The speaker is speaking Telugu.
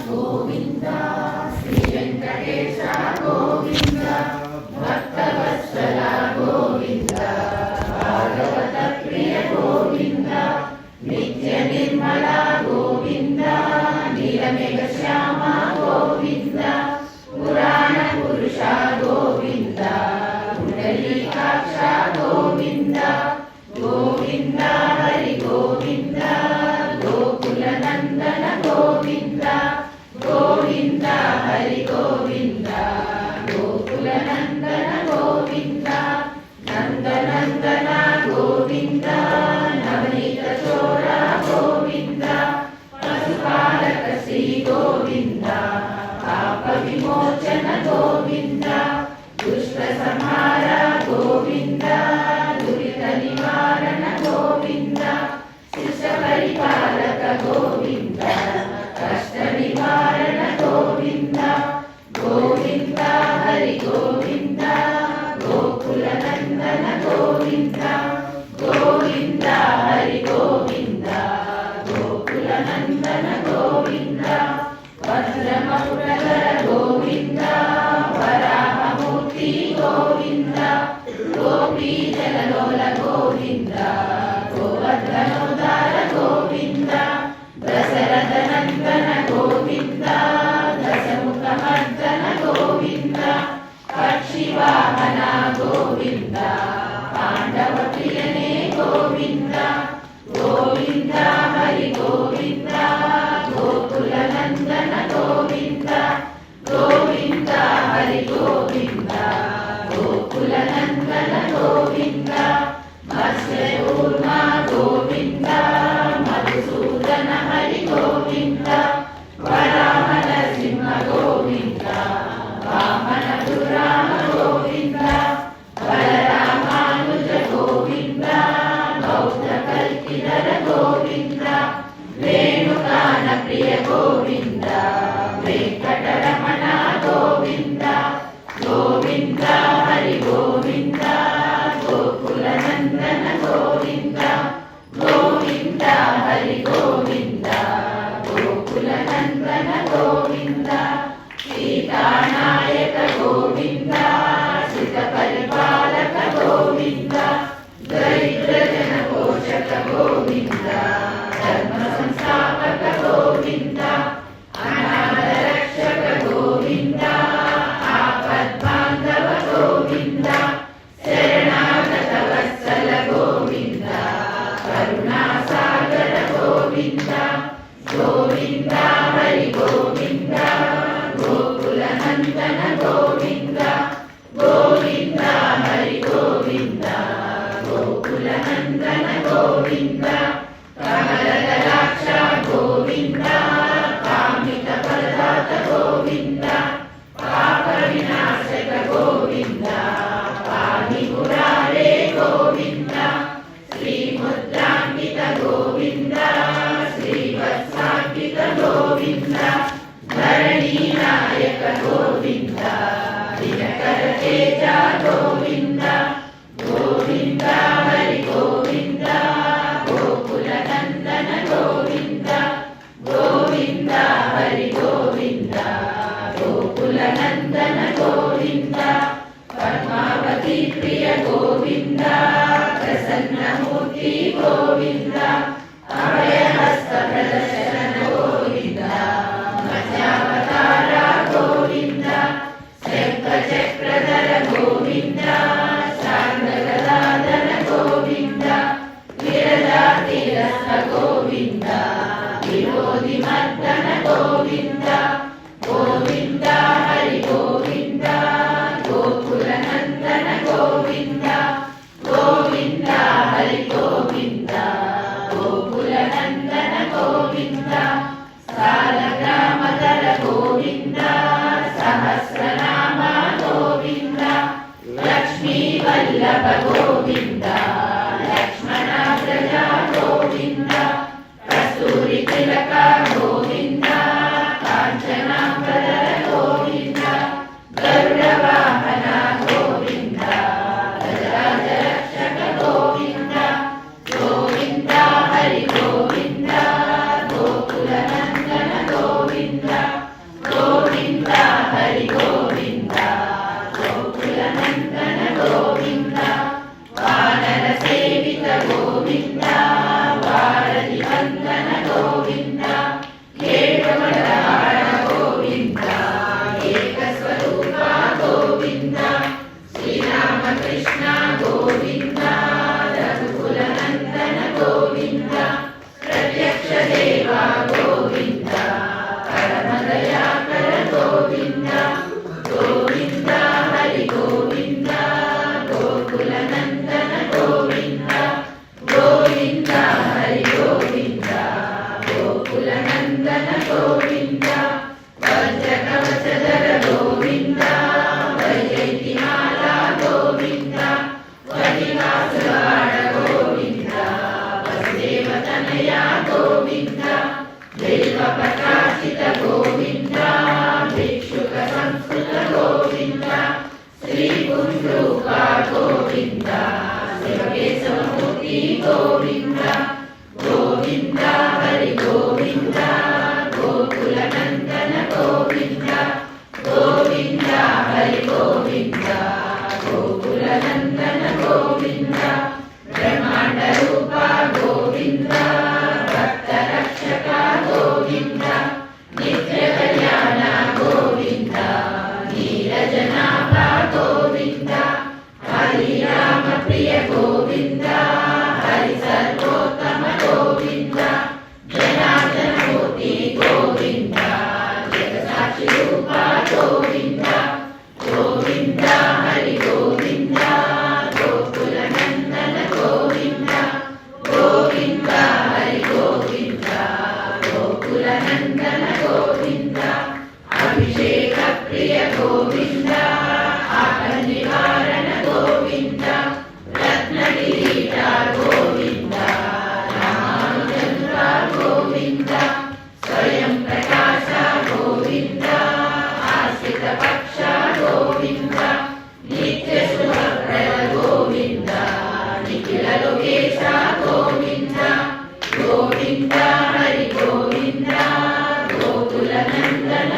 గోవింద శ్రీ వెంకటేశ గోవింద భక్తవత్సల గోవింద భాగవత ప్రియ గోవింద నిత్య నిర్మల గోవింద నీలమేఘ శ్యామ గోవింద పురాణ పురుష గోవింద పుండరీకాక్ష గోవింద గోవింద హరి గోవింద గోకుల నందన గోవింద గోవింద హరి గోవింద గోకుల నందన గోవింద నందనందన గోవింద నవనీత చోర గోవింద పశుపాలక శ్రీ గోవింద పాప విమోచన గోవింద దుష్ట సంహార గోవింద దురిత నివారణ గోవింద శిష్ట పరిపాలక గోవింద కష్ట నివారణ గోవింద గోవింద హరి గోవింద గోకుల నందన గోవింద గోవింద హరి గోవింద గోకుల నందన గోవింద వజ్రమకుటధర గోవింద వరాహమూర్తి గోవింద గోపీజనలోల గోవింద గోవర్ధనోదార గోవింద దశరథ నందన గోవింద దశముఖమర్దన గోవింద పక్షివాహన గోవింద పాండవ ప్రియనే గోవింద గోవింద హరి గోవింద గోకుల నందన గోవింద గోవింద హరి గోవింద గోకుల నందన గోవింద మత్స్యకూర్మ గోవింద మధుసూదన హరి గోవింద వరాహ నరసింహ గోవింద వామన పురాణ గోవింద బలరామానుజ గోవింద బౌద్ధ కల్కిధర గోవింద రేణుకాన ప్రియ గోవింద వెంకటరమణ గోవింద గోవింద హరి గోవింద గోకుల నందన గోవింద గోవింద హరి గోవింద గోకుల నందన గోవింద సీతానాయక గోవింద సిత పరిపాలక గోవింద దరిద్ర జన పోషక గోవింద ధర్మ సంస్థాపక గోవింద అనాథ రక్షక గోవింద ఆపద్బాంధవ గోవింద శరణాగత వత్సల గోవింద కరుణాసాగర గోవింద గోవింద హరి గోవింద గోకుల నందన గోవింద గోవింద హరి గోవింద గోకుల నందన గోవింద కమలదలాక్ష గోవింద కామిత ప్రదాత గోవింద పాప వినాశక గోవింద పాహి మురారే గోవింద శ్రీముద్రాంకిత గోవింద శ్రీవత్సాంకిత గోవింద ధరణీ నాయక గోవింద దినకర తేజ గోవింద గోవింద హరి గోవింద గోకుల నందన గోవింద గోవింద హరి గోవింద గోకుల నందన గోవింద పద్మావతి ప్రియ గోవింద ప్రసన్నమూర్తి గోవింద అభయహస్త ప్రదర్శన గోవింద మత్స్యావతార గోవింద శంఖ చక్రధర గోవింద శాంతగదాధర గోవింద విరజాతిరస్త గోవింద విరోధి మర్దన గోవింద గోవింద హరి గోవింద గోకుల నందన గోవింద గోవింద హరి గోవింద గోకుల నందన గోవింద సాలగ్రామధర గోవింద సహస్రనామ గోవింద లక్ష్మీ వల్లభ గోవింద లక్ష్మణాగ్రజ గోవింద కస్తూరి తిలక గోవింద కాంచన గోవింద వజ్రకవచధర గోవింద వైజయంతిమాల గోవింద వనివాసువాడ గోవింద వసుదేవతనయ గోవింద బిల్వ ప్రకాశిత గోవింద భిక్షుక సంస్కృత గోవింద శ్రీ పుండ్రూక గోవింద శివకేశవమూర్తి గోవింద గోవింద హరి గోవింద గోకుల నందన గోవింద గోవింద హరి గోవింద గోకుల నందన గోవింద బ్రహ్మాండ రూప గోవింద భక్త రక్షక గోవింద నిత్య కళ్యాణ గోవింద నీరజనాభ గోవింద హరి రామ ప్రియ గోవింద హరి సర్వోత్తమ గోవింద జనార్దన మూర్తి గోవింద జగసాక్షి రూప గోవింద గోవింద హరి గోవింద గోకుల నందన గోవింద గోవింద హరి గోవింద గోకుల నందన గోవింద అభిషేక ప్రియ గోవింద ఆపద నివారణ గోవింద రత్న కిరీట గోవింద రామానుజంద్ర గోవింద స్వయం ప్రకాశ గోవింద ఆశ్రిత పక్ష గోవింద నిత్య శుభప్రద గోవింద నిఖిల లోకేశ గోవింద గోవింద హరి గోవింద గోకుల నందన